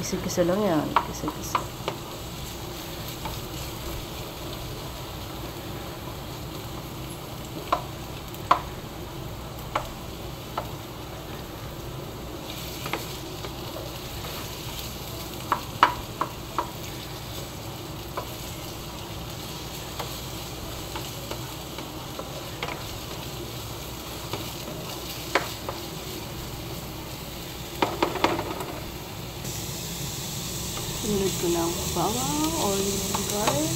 Gisa-gisa lang yan. Gisa-gisa. Sinunod ko ng bawang, onion, garlic.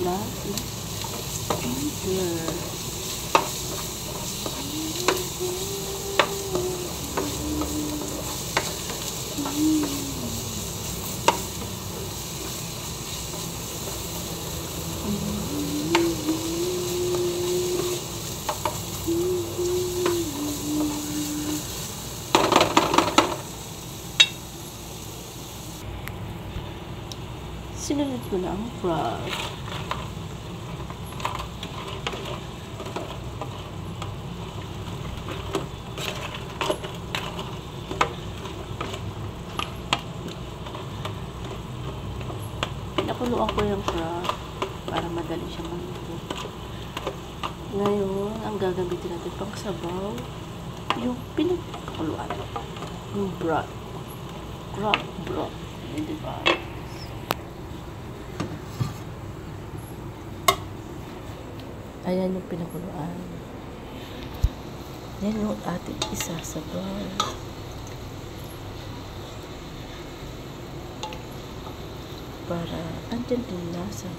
Last is ginger. Sinunod ko na ang frog. Pinakuluan ko yung frog para madali siya maluto. Ngayon, ang gagamitin natin pang sabaw, yung pinakuluan. Yung broth. Crab broth. Diba? Ayan yung pinakuluan. Yan yung ating isasabaw. Para andyan din lasa.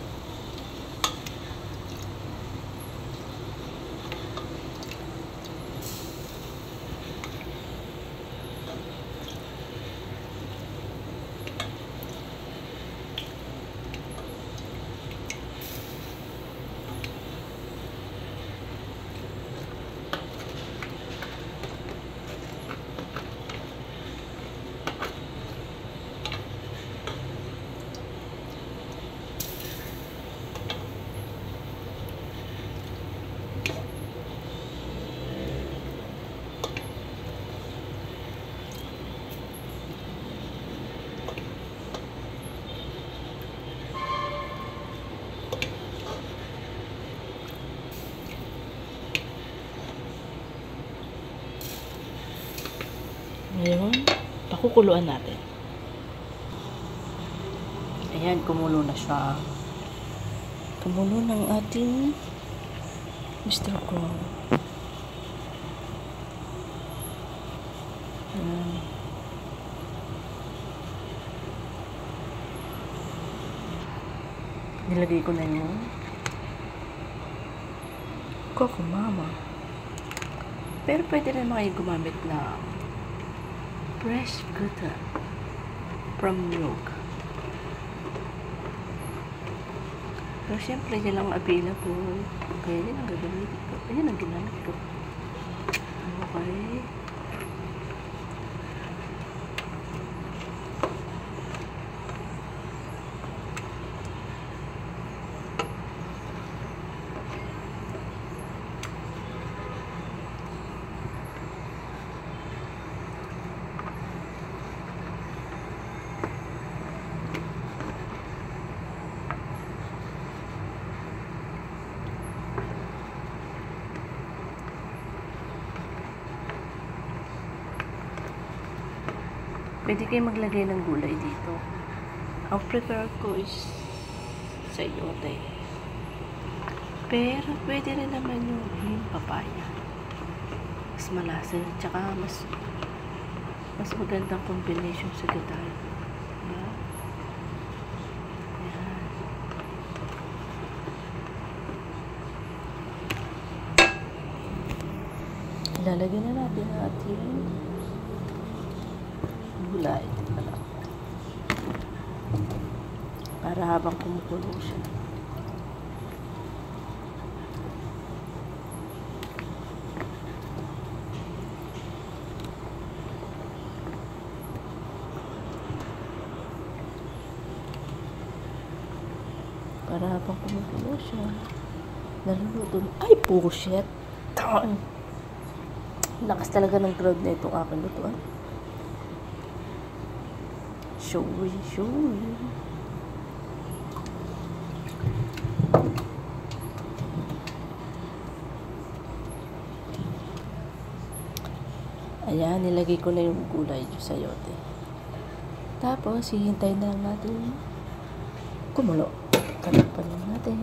Ngayon, pakukuluan natin. Ayan, kumulo na siya. Kumulo ng ating Mr. Prawn. Ayan. Nilagay ko na yung Coco Mama. Pero pwede rin mga gumamit na fresh butter from milk. Pero syempre, yan lang available. Kaya yan ang gagamitin ko. Ayan ang ginamit ko. Okay. Pwede kayo maglagay ng gulay dito. Ang prefer ko is sayote. Pero pwede rin naman yung green papaya. Mas malasa yun. Tsaka mas magandang combination sa gulay. Diba? Ayan. Ilalagyan na natin ang ating gulay. Para habang kumukulo siya. Para habang kumukulo siya, naluluto. Ay, bullshit! Lakas talaga ng crowd na itong akin ito, ah. Showy. Ayan, nilagay ko na yung gulay sa sayote. Tapos, hihintayin na lang natin kumulo. Tatakpan lang natin.